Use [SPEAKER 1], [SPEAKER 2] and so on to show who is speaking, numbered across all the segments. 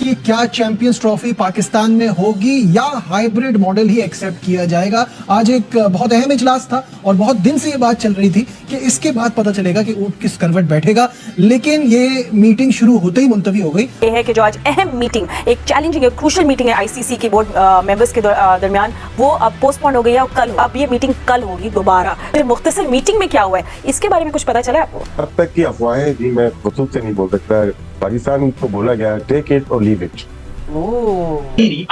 [SPEAKER 1] कि क्या champions trophy Pakistan में होगी या हाइब्रिड मॉडल ही एक्सेप्ट किया जाएगा। आज एक बहुत अहम इजलास था और बहुत दिन से ये बात चल रही थी कि इसके बाद पता चलेगा कि ऊंट किस करवट बैठेगा, लेकिन ये मीटिंग शुरू होते ही मुलतवी हो गई।
[SPEAKER 2] ये है कि जो आज अहम मीटिंग, एक चैलेंजिंग, एक क्रूशल मीटिंग है आईसीसी के बोर्ड मेंबर्स के दरमियान, वो अब पोस्टपोन हो गई है। कल, अब ये मीटिंग कल होगी दोबारा। फिर मुख्तसर मीटिंग में क्या हुआ है इसके बारे में कुछ पता चला है आपको?
[SPEAKER 3] अब तक की अफवाहें जी मैं खुद से नहीं बोल सकता। पाकिस्तान को बोला गया टेक इट और लीव इट।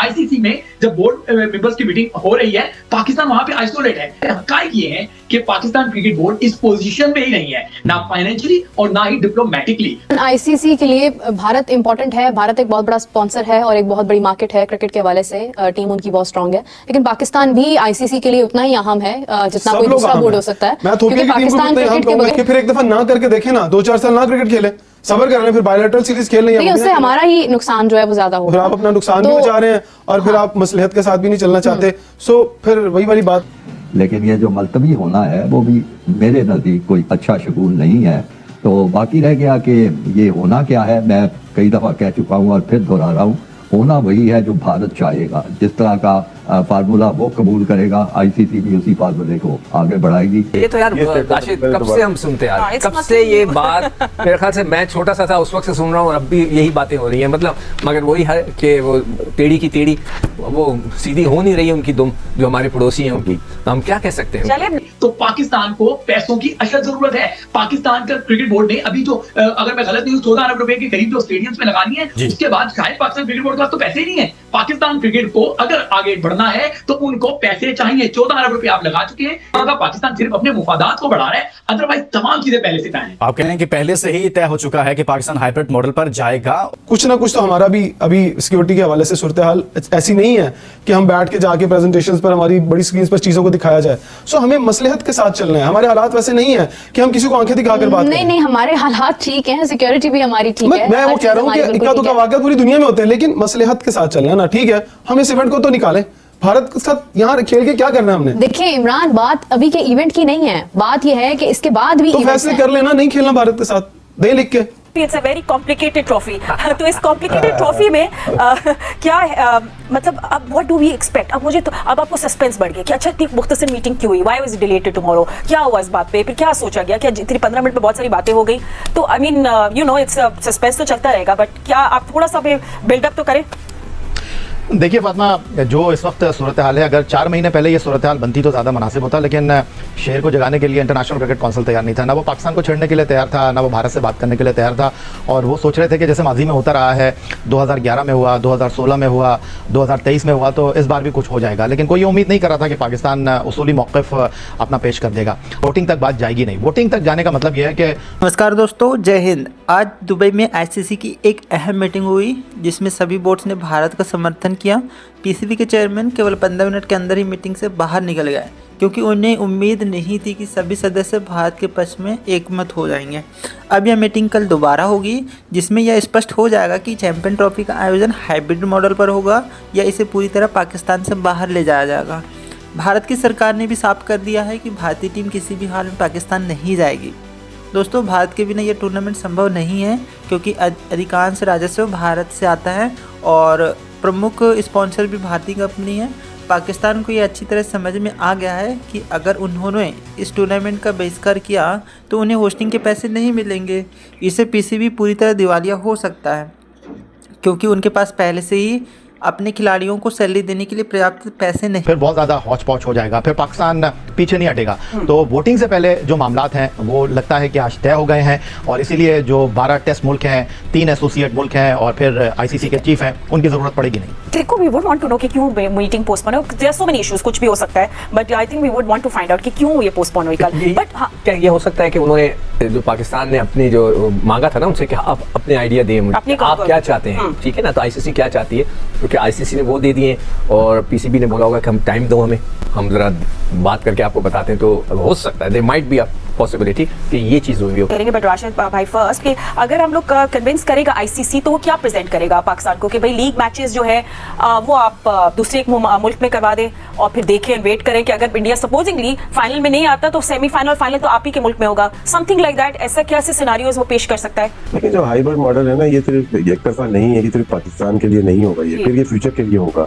[SPEAKER 4] आईसीसी में जब बोर्ड मेंबर्स की मीटिंग हो रही है, पाकिस्तान वहां पे आइसोलेट है। हकायक ये है कि पाकिस्तान क्रिकेट बोर्ड इस पोजीशन में ही नहीं है, ना फाइनेंशियली और ना ही डिप्लोमेटिकली।
[SPEAKER 5] आईसीसी के लिए भारत इंपॉर्टेंट है। भारत एक बहुत बड़ा स्पॉन्सर है और एक बहुत बड़ी मार्केट है क्रिकेट के हवाले से। टीम उनकी बहुत स्ट्रांग है, लेकिन पाकिस्तान भी आईसीसी के लिए उतना ही अहम है जितना कोई दूसरा बोर्ड हो सकता है। क्योंकि पाकिस्तान क्रिकेट के बगैर
[SPEAKER 6] फिर एक दफा ना करके देखे ना, 2-4 साल ना क्रिकेट खेले, सबर कर रहे हैं, फिर बायलैटरल सीरीज खेल रहे हैं,
[SPEAKER 5] उससे हमारा ही नुकसान जो है वो ज्यादा होगा।
[SPEAKER 6] फिर आप अपना नुकसान भी बचा रहे हैं और फिर आप मसलहत के साथ भी नहीं चलना चाहते। सो फिर वही वाली बात।
[SPEAKER 7] लेकिन ये जो मुलतवी होना है वो भी मेरे नज़दीक कोई अच्छा शगुन नहीं है। तो बाकी रह गया कि ये होना क्या है। मैं कई दफ़ा कह चुका हूँ और फिर दोहरा रहा हूँ, होना वही है जो भारत चाहेगा। जिस तरह का फार्मूला वो कबूल करेगा, आईसीसी भी उसी फार्मूले को आगे बढ़ाएगी।
[SPEAKER 8] ये तो यार राशिद कब से हम सुनते हैं, कब से ये बात, मेरे ख्याल से मैं छोटा सा था उस वक्त से सुन रहा हूँ और अब भी यही बातें हो रही हैं। मतलब मगर वही है कि वो टेढ़ी की टेढ़ी वो सीधी हो नहीं रही है उनकी दुम, जो हमारे पड़ोसी हैं उनकी। तो हम क्या कह सकते हैं?
[SPEAKER 4] तो पाकिस्तान को पैसों की अशद जरूरत है। पाकिस्तान का क्रिकेट बोर्ड ने अभी जो, अगर मैं गलत नहीं हूँ, 14 अरब रुपए के करीब जो स्टेडियम्स में लगानी है, उसके बाद शायद पाकिस्तान क्रिकेट बोर्ड के पास तो पैसे ही नहीं है। पाकिस्तान क्रिकेट को अगर आगे बढ़ना है तो उनको पैसे चाहिए। 14 अरब रुपए आप लगा चुके हैं। अगर पाकिस्तान सिर्फ अपने मुफादात को बढ़ा रहा है, अदरवाइज तमाम चीजें पहले से तय हैं।
[SPEAKER 9] आप कह रहे हैं कि पहले से ही तय हो चुका है कि पाकिस्तान हाइब्रिड मॉडल पर जाएगा।
[SPEAKER 6] कुछ ना कुछ तो हमारा भी अभी सिक्योरिटी के हवाले से सूरत हाल ऐसी नहीं है कि हम बैठ के जाके प्रेजेंटेशंस पर, हमारी बड़ी स्क्रीन पर चीजों को दिखाया जाए। सो हमें मसलहत के साथ चलना है। हमारे हालात वैसे नहीं है कि हम किसी को आंखें दिखाकर बात करें।
[SPEAKER 5] नहीं, हमारे हालात ठीक हैं, सिक्योरिटी भी हमारी ठीक है।
[SPEAKER 6] मैं वो कह रहा हूँ कि इक्का दुक्का वाक़यात पूरी दुनिया में होते हैं, लेकिन मसलहत के साथ चलना है ना। ठीक है, हम इस इवेंट को तो निकालें, भारत के साथ यहाँ खेल के क्या करना है हमने? देखिए
[SPEAKER 5] इमरान, बात अभी के इवेंट की नहीं है, बात यह है कि इसके बाद भी
[SPEAKER 6] तो फैसले कर लेना, नहीं खेलना भारत के साथ, दे लिख के।
[SPEAKER 2] It's a very complicated trophy. तो इस कॉम्प्लिकेटेड ट्रॉफी में क्या मतलब अब व्हाट डू वी एक्सपेक्ट? अब मुझे तो अब आपको सस्पेंस बढ़ गया कि अच्छा इतनी मुख्तसर मीटिंग क्यों हुई, why was it deleted tomorrow, क्या हुआ इस बात पे, फिर क्या सोचा गया, क्या इतनी 15 मिनट में बहुत सारी बातें हो गई। तो I mean you know it's suspense तो चलता रहेगा, बट क्या आप थोड़ा सा बिल्डअप तो करें?
[SPEAKER 10] देखिए फातिमा, जो इस वक्त सूरत हाल है, अगर 4 महीने पहले ये सूरत हाल बनती तो ज़्यादा मुनासिब होता, लेकिन शहर को जगाने के लिए इंटरनेशनल क्रिकेट काउंसिल तैयार नहीं था। ना वो पाकिस्तान को छेड़ने के लिए तैयार था, ना वो भारत से बात करने के लिए तैयार था। और वो सोच रहे थे कि जैसे माजी में होता रहा है, 2011 में हुआ, 2016 में हुआ, 2023 में हुआ, तो इस बार भी कुछ हो जाएगा। लेकिन कोई उम्मीद नहीं कर रहा था कि पाकिस्तान उसूली मौक़िफ़ अपना पेश कर देगा। वोटिंग तक बात जाएगी नहीं। वोटिंग तक जाने का मतलब यह है कि
[SPEAKER 11] नमस्कार दोस्तों, जय हिंद। आज दुबई में आईसीसी की एक अहम मीटिंग हुई जिसमें सभी बोर्ड्स ने भारत का समर्थन किया। पीसीबी के चेयरमैन केवल 15 मिनट के अंदर ही मीटिंग से बाहर निकल गए क्योंकि उन्हें उम्मीद नहीं थी कि सभी सदस्य भारत के पक्ष में एकमत हो जाएंगे। अब यह मीटिंग कल दोबारा होगी जिसमें यह स्पष्ट हो जाएगा कि चैंपियन ट्रॉफी का आयोजन हाइब्रिड मॉडल पर होगा या इसे पूरी तरह पाकिस्तान से बाहर ले जाया जाएगा। भारत की सरकार ने भी साफ कर दिया है कि भारतीय टीम किसी भी हाल में पाकिस्तान नहीं जाएगी। दोस्तों, भारत के बिना यह टूर्नामेंट संभव नहीं है क्योंकि अधिकांश राजस्व भारत से आता है और प्रमुख स्पॉन्सर भी भारतीय कंपनी है। पाकिस्तान को ये अच्छी तरह समझ में आ गया है कि अगर उन्होंने इस टूर्नामेंट का बहिष्कार किया तो उन्हें होस्टिंग के पैसे नहीं मिलेंगे। इससे पीसीबी पूरी तरह दिवालिया हो सकता है क्योंकि उनके पास पहले से ही अपने खिलाड़ियों को सैलरी देने के लिए पर्याप्त पैसे नहीं।
[SPEAKER 10] फिर बहुत ज़्यादा हौच पौच हो जाएगा, फिर पाकिस्तान पीछे नहीं हटेगा। तो वोटिंग से पहले जो मामलात हैं वो लगता है कि आज तय हो गए हैं और इसीलिए जो 12 टेस्ट मुल्क हैं, 3 एसोसिएट मुल्क हैं और फिर आईसीसी के चीफ हैं, उनकी ज़रूरत पड़ेगी नहीं।
[SPEAKER 2] देखो, we would want to know कि क्यों मीटिंग पोस्टपोन है। There are so many issues, कुछ भी हो सकता है, but I think we would want to find out कि क्यों ये पोस्टपोन हुई कल। बट
[SPEAKER 8] क्या ये हो सकता है कि उन्होंने जो पाकिस्तान ने अपनी जो मांगा था ना उनसे कि आप अपने आइडिया दें मुझे, आप क्या चाहते हैं, ठीक है ना? तो आईसीसी क्या चाहती है, क्योंकि आईसीसी ने वो दे दिए और पीसीबी ने बोला होगा कि हम टाइम दो, हम जरा बात करके आपको बताते हैं। तो हो सकता है दे माइट बी पॉसिबिलिटी कि ये चीज़ हुई हो।
[SPEAKER 2] करेंगे बट राशिद भाई फर्स्ट कि अगर हम लोग कन्विंस करेगा आईसीसी तो वो क्या प्रेजेंट करेगा पाकिस्तान को कि भाई लीग मैचेस जो है वो आप दूसरे एक मुल्क में करवा दें और फिर देखें वेट करें कि अगर इंडिया सपोजिंगली फाइनल में नहीं आता तो सेमीफाइनल फाइनल तो आप ही के मुल्क में होगा, समथिंग लाइक दैट। ऐसा क्या से सिनेरियोज वो पेश कर सकता है?
[SPEAKER 3] लेकिन जो हाइब्रिड मॉडल है ना, ये सिर्फ एक तरफा नहीं है कि सिर्फ पाकिस्तान के लिए नहीं होगा, ये फिर ये फ्यूचर के लिए होगा।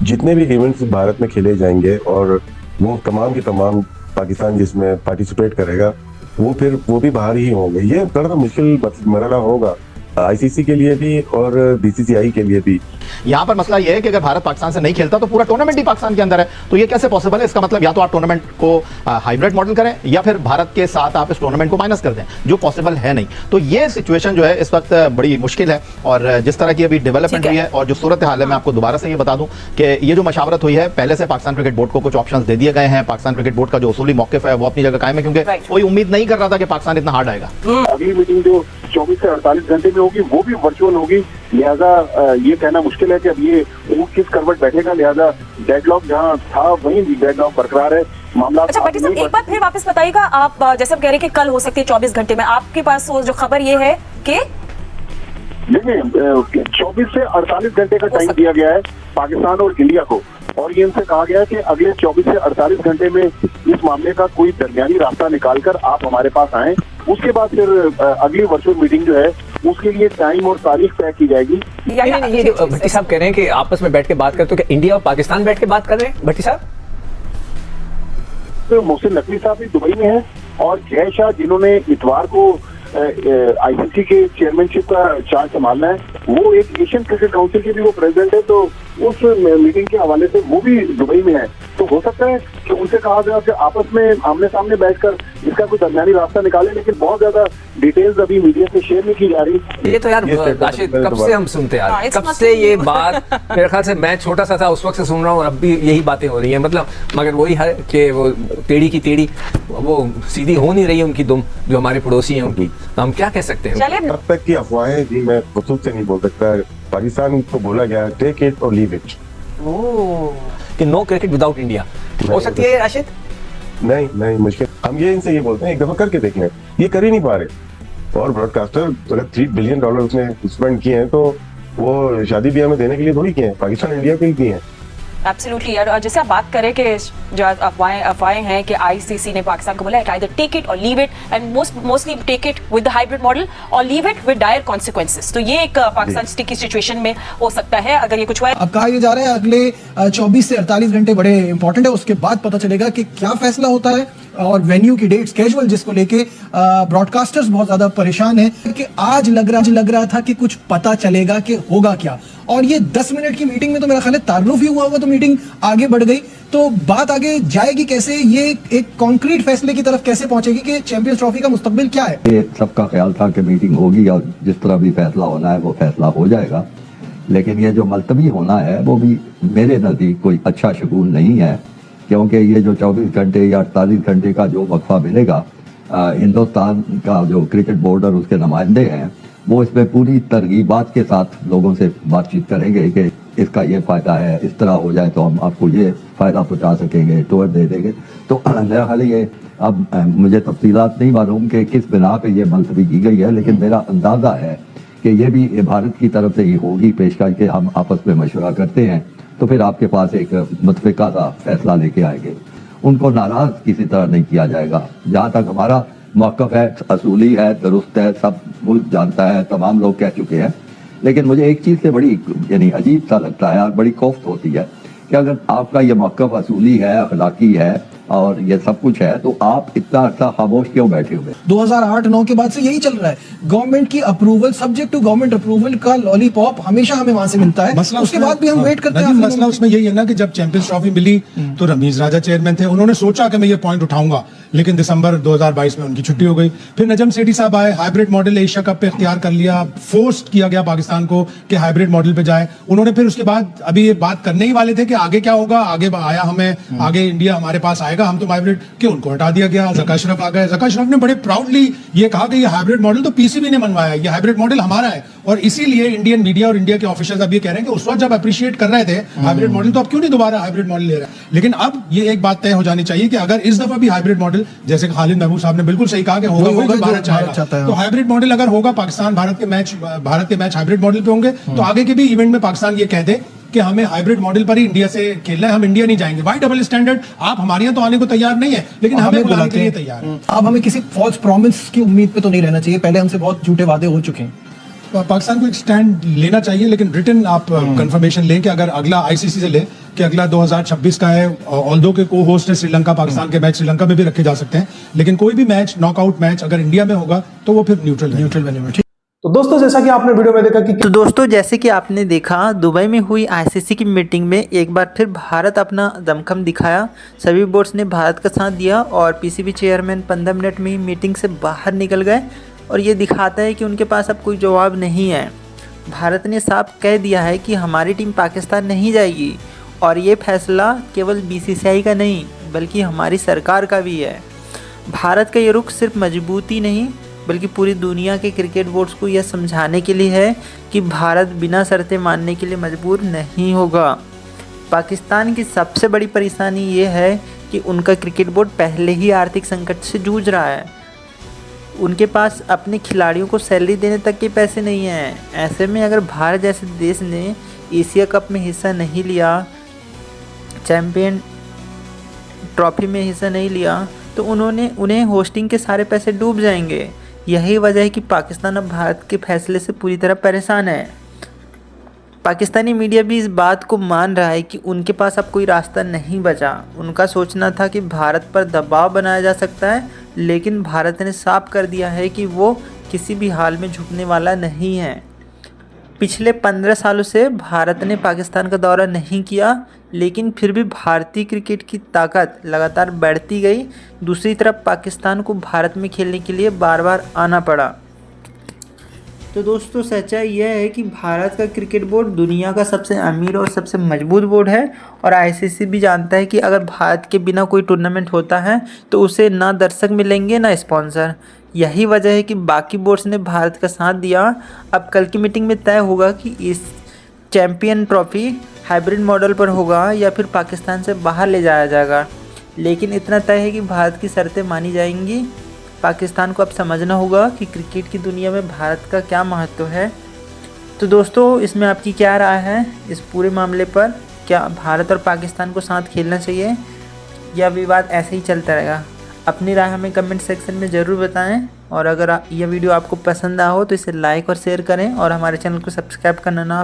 [SPEAKER 3] जितने भी इवेंट्स भारत में खेले जाएंगे और वो तमाम के तमाम पाकिस्तान जिसमें पार्टिसिपेट करेगा वो भी बाहर ही होंगे। ये थोड़ा सा मुश्किल मरहला होगा आईसीसी के लिए भी और बीसीसीआई के लिए भी।
[SPEAKER 10] यहाँ पर मसला ये है कि अगर भारत पाकिस्तान से नहीं खेलता तो पूरा टूर्नामेंट ही पाकिस्तान के अंदर है, तो ये कैसे पॉसिबल है? इसका मतलब या तो आप टूर्नामेंट को हाइब्रिड मॉडल करें या फिर भारत के साथ आप इस टूर्नामेंट को माइनस कर दें, जो पॉसिबल है नहीं। तो ये सिचुएशन जो है इस वक्त बड़ी मुश्किल है और जिस तरह की अभी डेवलपमेंट हुई है और जो सूरत हाल है, मैं आपको दोबारा से ये बता दूं कि ये जो मशावरत हुई है पहले से पाकिस्तान क्रिकेट बोर्ड को कुछ ऑप्शंस दे दिए गए हैं। पाकिस्तान क्रिकेट बोर्ड का जो उसूली मौक़िफ़ है वो अपनी जगह कायम है, क्योंकि कोई उम्मीद नहीं कर रहा था कि पाकिस्तान इतना हार्ड आएगा।
[SPEAKER 12] अगली मीटिंग जो 24 से 48 घंटे में होगी वो भी वर्चुअल होगी, लिहाजा ये कहना मुश्किल है कि अब ये किस करवट बैठेगा। लिहाजा डेडलॉक जहां था वहीं डेडलॉक बरकरार है। मामला
[SPEAKER 2] अच्छा भट्टी साहब एक बार फिर वापस बताइएगा, आप जैसे आप कह रहे हैं कि कल हो सकती है 24 घंटे में, आपके पास वो जो खबर ये है कि
[SPEAKER 12] देखिए 24 से 48 घंटे का टाइम दिया गया है पाकिस्तान और इंडिया को, और ये इनसे कहा गया है कि अगले 24 से 48 घंटे में इस मामले का कोई दरमियानी रास्ता निकालकर आप हमारे पास आएं। उसके बाद फिर अगली वर्चुअल मीटिंग जो है उसके लिए टाइम और तारीख तय की जाएगी।
[SPEAKER 8] ये जो भट्टी साहब कह रहे हैं कि आपस में बैठ के बात करते, तो क्या इंडिया और पाकिस्तान बैठ के बात कर रहे हैं भट्टी साहब?
[SPEAKER 12] तो मोहसिन नकवी साहब भी दुबई में हैं और जय शाह जिन्होंने इतवार को आईसीसी के चेयरमैनशिप का चार्ज संभालना है, वो एक एशियन क्रिकेट काउंसिल के भी वो प्रेसिडेंट है, तो उस मीटिंग के हवाले से वो भी दुबई में है। तो हो सकता है कि उनसे कहा गया कि आपस में आमने सामने बैठकर इसका कोई दरमियानी रास्ता निकाले, लेकिन बहुत ज्यादा डिटेल्स अभी मीडिया से शेयर नहीं की जा रही।
[SPEAKER 8] ये तो यार राशिद कब से हम सुनते आ रहे हैं, कब से ये बात, मेरे ख्याल से मैं छोटा सा था उस वक्त से सुन रहा हूँ, अब भी यही बातें हो रही हैं। मतलब मगर वही है कि वो टेढ़ी की टेढ़ी वो सीधी हो नहीं रही है उनकी दुम, जो हमारे पड़ोसी हैं उनकी। तो हम क्या कह सकते हैं?
[SPEAKER 3] अब तक की अफवाहें जी मैं खुद से नहीं बोल सकता। पाकिस्तान को बोला गया टेक इट और लीव इट,
[SPEAKER 8] कि नो क्रिकेट विदाउट इंडिया हो सकती है राशिद?
[SPEAKER 3] नहीं मुश्किल। हम ये इनसे ये बोलते हैं एक दफा करके देख लें, ये कर ही नहीं पा रहे। और ब्रॉडकास्टर अगर $3 बिलियन उसने स्पेंड किए हैं तो वो शादी ब्याह में देने के लिए थोड़ी किए हैं, पाकिस्तान इंडिया के लिए किए हैं।
[SPEAKER 2] एब्सोल्युटली यार, और जैसे आप बात करें कि जो अफवाहें हैं कि आईसीसी ने पाकिस्तान को बोला है आइदर टेक इट और leave it, and mostly take it with the hybrid model और leave it with dire consequences. तो ये एक पाकिस्तान स्टिकी सिचुएशन में हो सकता है अगर ये कुछ हुआ है।
[SPEAKER 1] अब कहा यह जा रहा है अगले 24 से 48 घंटे बड़े इंपॉर्टेंट है, उसके बाद पता चलेगा कि क्या फैसला होता है और वेन्यू की डेट्स कैजुअल जिसको लेके ब्रॉडकास्टर्स बहुत ज्यादा परेशान हैं कि आज लग रहा था कि कुछ पता चलेगा कि होगा क्या, और ये 10 मिनट की मीटिंग में तो मेरा ख्याल है तारुफ ही हुआ होगा, तो मीटिंग आगे बढ़ गई, तो बात आगे जाएगी कैसे, ये एक कॉन्क्रीट फैसले की तरफ कैसे पहुंचेगी कि चैंपियंस ट्रॉफी का मुस्तकबिल क्या है।
[SPEAKER 7] ये सबका ख्याल था कि मीटिंग होगी और जिस तरह भी फैसला होना है वो फैसला हो जाएगा, लेकिन ये जो मुलतवी होना है वो भी मेरे नज़दीक कोई अच्छा शगुन नहीं है, क्योंकि ये जो 24 घंटे या 48 घंटे का जो वक्फा मिलेगा, हिंदुस्तान का जो क्रिकेट बोर्ड और उसके नुमाइंदे हैं वो इसमें पूरी तरगीबात के साथ लोगों से बातचीत करेंगे कि इसका ये फ़ायदा है, इस तरह हो जाए तो हम आपको ये फ़ायदा पहुँचा सकेंगे, टूर दे देंगे। तो मेरा ख्याल ये, अब मुझे तफसीलात नहीं मालूम कि किस बिना पे ये मुलतवी की गई है, लेकिन मेरा अंदाज़ा है कि ये भी भारत की तरफ से ही होगी पेशकश के हम आपस में मशवरा करते हैं तो फिर आपके पास एक मुतफ़िका सा फैसला लेके आएंगे। उनको नाराज़ किसी तरह नहीं किया जाएगा। जहाँ तक हमारा मौक़िफ़ है, असूली है, दुरुस्त है, सब मुल्क जानता है, तमाम लोग कह चुके हैं, लेकिन मुझे एक चीज़ से बड़ी यानी अजीब सा लगता है और बड़ी कोफ्त होती है कि अगर आपका ये मौक़िफ़ असूली है, अखलाकी है और ये सब कुछ है, तो आप इतना अर्सा खामोश क्यों बैठे हुए?
[SPEAKER 1] 2008-9 के बाद से यही चल रहा है, गवर्नमेंट की approval, subject to government approval का लॉलीपॉप हमेशा हमें वहां से मिलता है, उसके बाद भी हम वेट करते हैं।
[SPEAKER 13] मसला उसमें यही है ना कि जब चैंपियंस ट्रॉफी मिली तो रमीज राजा चेयरमैन थे, उन्होंने सोचा कि मैं ये पॉइंट उठाऊंगा, लेकिन दिसंबर 2022 में उनकी छुट्टी हो गई। फिर नजम सेठी साहब आए, हाइब्रिड मॉडल एशिया कप पे इख्तियार कर लिया, फोर्स किया गया पाकिस्तान को कि हाइब्रिड मॉडल पे जाए। उन्होंने फिर उसके बाद अभी ये बात करने ही वाले थे कि आगे क्या होगा, आगे आया हमें, आगे इंडिया हमारे पास आएगा आएगा, हम तो हाइब्रिड के, उनको हटा दिया गया, ज़का अशरफ आ गए। ज़का अशरफ ने बड़े प्राउडली ये कहा कि ये हाइब्रिड मॉडल तो पीसीबी ने मनवाया है, ये हाइब्रिड मॉडल हमारा है। और इसीलिए इंडियन मीडिया और इंडिया के ऑफिशियल्स अब ये कह रहे हैं कि उस वक्त जब अप्रिशिएट कर रहे थे हाइब्रिड मॉडल, तो अब क्यों नहीं दोबारा हाइब्रिड मॉडल ले रहा है। लेकिन अब ये एक बात तय हो जानी चाहिए कि अगर इस दफा भी हाइब्रिड मॉडल, जैसे खालिद महमूद साहब ने बिल्कुल सही कहा कि होगा वही जो भारत चाहता है, तो हाइब्रिड मॉडल अगर होगा, पाकिस्तान भारत के मैच हाइब्रिड मॉडल पे होंगे, तो आगे के भी इवेंट में पाकिस्तान ये कह दे कि हमें हाइब्रिड मॉडल पर ही इंडिया से खेलना है, हम इंडिया नहीं जाएंगे। वाई डबल स्टैंडर्ड, आप हमारे यहाँ तो आने को तैयार नहीं है, लेकिन हमें बुलाने के लिए तैयार है।
[SPEAKER 1] अब हमें किसी फॉल्स प्रॉमिस की उम्मीद पे तो नहीं रहना चाहिए, पहले हमसे बहुत झूठे वादे हो चुके हैं।
[SPEAKER 13] पाकिस्तान को एक स्टैंड लेना चाहिए, लेकिन रिटन आप कंफर्मेशन लें कि अगर अगला आईसीसी से ले कि अगला 2026 का है, ऑल्दो के को होस्ट है श्रीलंका, पाकिस्तान के मैच श्रीलंका में भी रखे जा सकते हैं, लेकिन कोई भी मैच, नॉकआउट मैच अगर इंडिया में होगा तो वो फिर न्यूट्रल वेन्यू में।
[SPEAKER 6] तो दोस्तों जैसा कि आपने वीडियो में देखा कि
[SPEAKER 11] तो दोस्तों जैसे कि आपने देखा, दुबई में हुई आईसीसी की मीटिंग में एक बार फिर भारत अपना दमखम दिखाया। सभी बोर्ड्स ने भारत का साथ दिया और पीसीबी चेयरमैन 15 मिनट में ही मीटिंग से बाहर निकल गए, और ये दिखाता है कि उनके पास अब कोई जवाब नहीं है। भारत ने साफ कह दिया है कि हमारी टीम पाकिस्तान नहीं जाएगी, और ये फैसला केवल बीसीसीआई का नहीं बल्कि हमारी सरकार का भी है। भारत का ये रुख सिर्फ मजबूती नहीं बल्कि पूरी दुनिया के क्रिकेट बोर्ड्स को यह समझाने के लिए है कि भारत बिना शर्तें मानने के लिए मजबूर नहीं होगा। पाकिस्तान की सबसे बड़ी परेशानी ये है कि उनका क्रिकेट बोर्ड पहले ही आर्थिक संकट से जूझ रहा है। उनके पास अपने खिलाड़ियों को सैलरी देने तक के पैसे नहीं हैं। ऐसे में अगर भारत जैसे देश ने एशिया कप में हिस्सा नहीं लिया, चैम्पियन ट्रॉफी में हिस्सा नहीं लिया, तो उन्हें होस्टिंग के सारे पैसे डूब जाएंगे। यही वजह है कि पाकिस्तान अब भारत के फैसले से पूरी तरह परेशान है। पाकिस्तानी मीडिया भी इस बात को मान रहा है कि उनके पास अब कोई रास्ता नहीं बचा। उनका सोचना था कि भारत पर दबाव बनाया जा सकता है, लेकिन भारत ने साफ कर दिया है कि वो किसी भी हाल में झुकने वाला नहीं है। पिछले 15 सालों से भारत ने पाकिस्तान का दौरा नहीं किया, लेकिन फिर भी भारतीय क्रिकेट की ताकत लगातार बढ़ती गई। दूसरी तरफ पाकिस्तान को भारत में खेलने के लिए बार बार आना पड़ा। तो दोस्तों सच्चाई यह है कि भारत का क्रिकेट बोर्ड दुनिया का सबसे अमीर और सबसे मजबूत बोर्ड है, और आईसीसी भी जानता है कि अगर भारत के बिना कोई टूर्नामेंट होता है तो उसे ना दर्शक मिलेंगे ना स्पॉन्सर। यही वजह है कि बाकी बोर्ड्स ने भारत का साथ दिया। अब कल की मीटिंग में तय होगा कि इस चैम्पियन ट्रॉफी हाइब्रिड मॉडल पर होगा या फिर पाकिस्तान से बाहर ले जाया जाएगा, लेकिन इतना तय है कि भारत की शर्तें मानी जाएंगी। पाकिस्तान को अब समझना होगा कि क्रिकेट की दुनिया में भारत का क्या महत्व है। तो दोस्तों इसमें आपकी क्या राय है इस पूरे मामले पर? क्या भारत और पाकिस्तान को साथ खेलना चाहिए या विवाद ऐसे ही चलता रहेगा? अपनी राय हमें कमेंट सेक्शन में ज़रूर बताएं, और अगर यह वीडियो आपको पसंद आया हो तो इसे लाइक और शेयर करें, और हमारे चैनल को सब्सक्राइब करना ना